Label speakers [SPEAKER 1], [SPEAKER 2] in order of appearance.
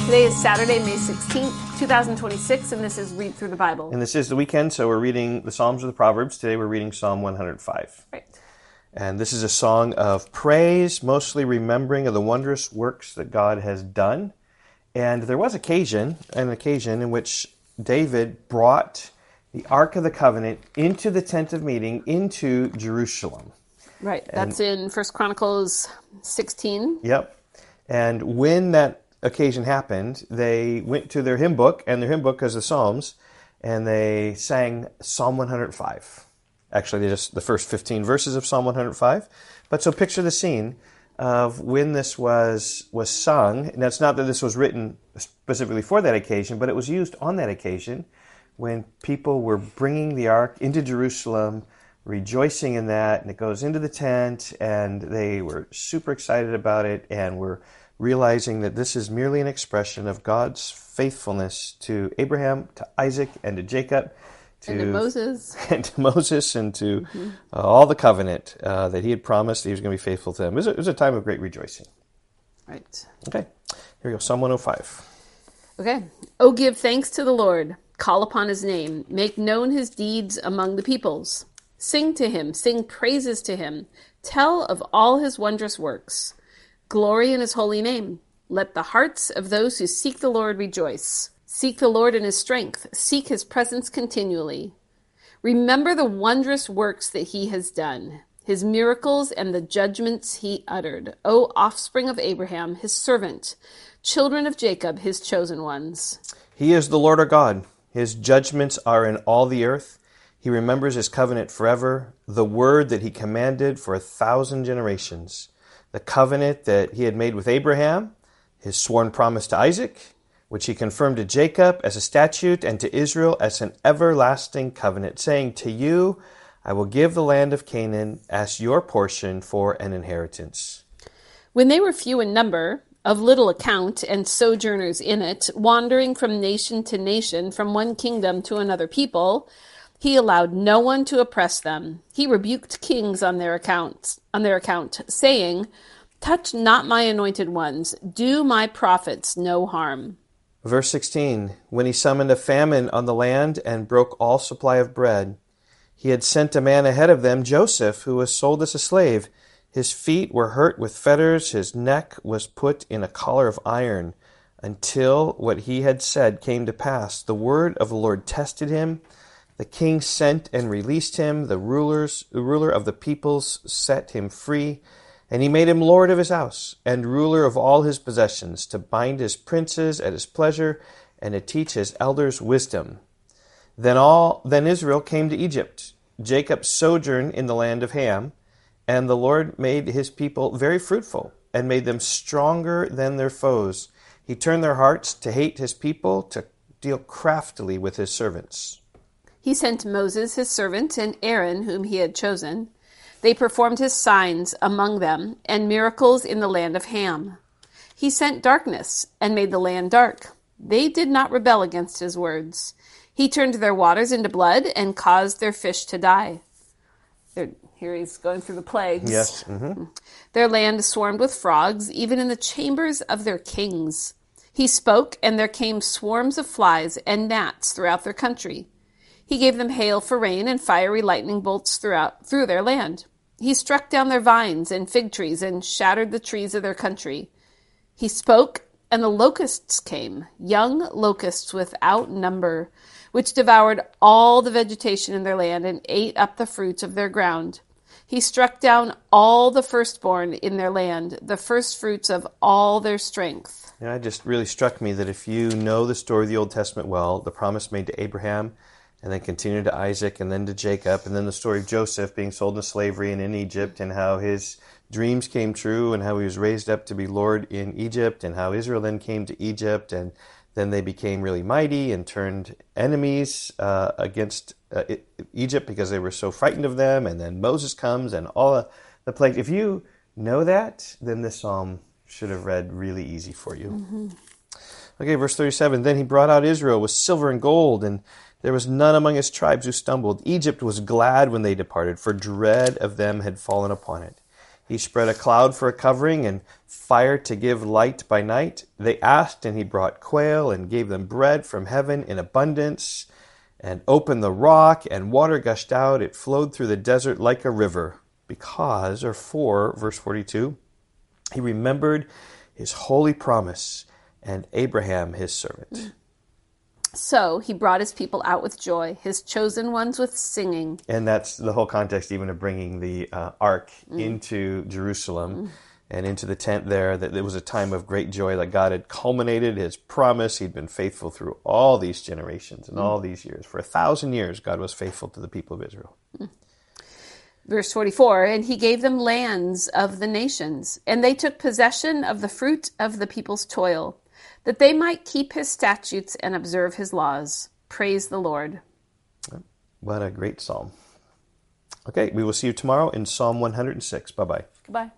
[SPEAKER 1] Today is Saturday, May 16th, 2026, and this is Read Through the Bible.
[SPEAKER 2] And this is the weekend, so we're reading the Psalms or the Proverbs. Today we're reading Psalm 105.
[SPEAKER 1] Right.
[SPEAKER 2] And this is a song of praise, mostly remembering of the wondrous works that God has done. And there was an occasion in which David brought the Ark of the Covenant into the tent of meeting, into Jerusalem.
[SPEAKER 1] Right. That's in 1 Chronicles 16.
[SPEAKER 2] Yep. And when that occasion happened, they went to their hymn book, and their hymn book is the Psalms, and they sang Psalm 105. Actually, just the first 15 verses of Psalm 105. But so picture the scene of when this was sung. Now, it's not that this was written specifically for that occasion, but it was used on that occasion when people were bringing the ark into Jerusalem, rejoicing in that, and it goes into the tent, and they were super excited about it, and were realizing that this is merely an expression of God's faithfulness to Abraham, to Isaac, and to Jacob,
[SPEAKER 1] and to Moses.
[SPEAKER 2] And to Moses, and to all the covenant that he had promised that he was going to be faithful to them. It was a time of great rejoicing.
[SPEAKER 1] Right.
[SPEAKER 2] Okay, here we go, Psalm 105.
[SPEAKER 1] Okay. Oh, give thanks to the Lord. Call upon his name. Make known his deeds among the peoples. Sing to him. Sing praises to him. Tell of all his wondrous works. Glory in his holy name. Let the hearts of those who seek the Lord rejoice. Seek the Lord in his strength. Seek his presence continually. Remember the wondrous works that he has done, his miracles and the judgments he uttered. O offspring of Abraham, his servant, children of Jacob, his chosen ones.
[SPEAKER 2] He is the Lord our God. His judgments are in all the earth. He remembers his covenant forever, the word that he commanded for 1,000 generations. The covenant that he had made with Abraham, his sworn promise to Isaac, which he confirmed to Jacob as a statute and to Israel as an everlasting covenant, saying, to you I will give the land of Canaan as your portion for an inheritance.
[SPEAKER 1] When they were few in number, of little account, and sojourners in it, wandering from nation to nation, from one kingdom to another people, he allowed no one to oppress them. He rebuked kings on their account, saying, touch not my anointed ones, do my prophets no harm.
[SPEAKER 2] Verse 16, when he summoned a famine on the land and broke all supply of bread, he had sent a man ahead of them, Joseph, who was sold as a slave. His feet were hurt with fetters, his neck was put in a collar of iron, until what he had said came to pass. The word of the Lord tested him. The king sent and released him. The ruler of the peoples set him free. And he made him lord of his house and ruler of all his possessions, to bind his princes at his pleasure and to teach his elders wisdom. Then Israel came to Egypt. Jacob sojourned in the land of Ham. And the Lord made his people very fruitful and made them stronger than their foes. He turned their hearts to hate his people, to deal craftily with his servants.
[SPEAKER 1] He sent Moses, his servant, and Aaron, whom he had chosen. They performed his signs among them and miracles in the land of Ham. He sent darkness and made the land dark. They did not rebel against his words. He turned their waters into blood and caused their fish to die. Here he's going through the plagues.
[SPEAKER 2] Yes.
[SPEAKER 1] Their land swarmed with frogs, even in the chambers of their kings. He spoke, and there came swarms of flies and gnats throughout their country. He gave them hail for rain and fiery lightning bolts through their land. He struck down their vines and fig trees and shattered the trees of their country. He spoke, and the locusts came, young locusts without number, which devoured all the vegetation in their land and ate up the fruits of their ground. He struck down all the firstborn in their land, the firstfruits of all their strength.
[SPEAKER 2] It just really struck me that if you know the story of the Old Testament well, the promise made to Abraham, and then continued to Isaac, and then to Jacob, and then the story of Joseph being sold into slavery and in Egypt, and how his dreams came true, and how he was raised up to be Lord in Egypt, and how Israel then came to Egypt, and then they became really mighty and turned enemies against Egypt because they were so frightened of them, and then Moses comes and all the plagues. If you know that, then this psalm should have read really easy for you. Okay, verse 37, then he brought out Israel with silver and gold, and there was none among his tribes who stumbled. Egypt was glad when they departed, for dread of them had fallen upon it. He spread a cloud for a covering and fire to give light by night. They asked, and he brought quail and gave them bread from heaven in abundance, and opened the rock, and water gushed out. It flowed through the desert like a river. Because, or for, verse 42, he remembered his holy promise and Abraham his servant.
[SPEAKER 1] So he brought his people out with joy, his chosen ones with singing.
[SPEAKER 2] And that's the whole context even of bringing the ark into Jerusalem and into the tent there, that it was a time of great joy, that God had culminated his promise. He'd been faithful through all these generations and all these years. For 1,000 years, God was faithful to the people of Israel.
[SPEAKER 1] Verse 44, and he gave them lands of the nations, and they took possession of the fruit of the people's toil, that they might keep his statutes and observe his laws. Praise the Lord.
[SPEAKER 2] What a great psalm. Okay, we will see you tomorrow in Psalm 106. Bye-bye.
[SPEAKER 1] Goodbye.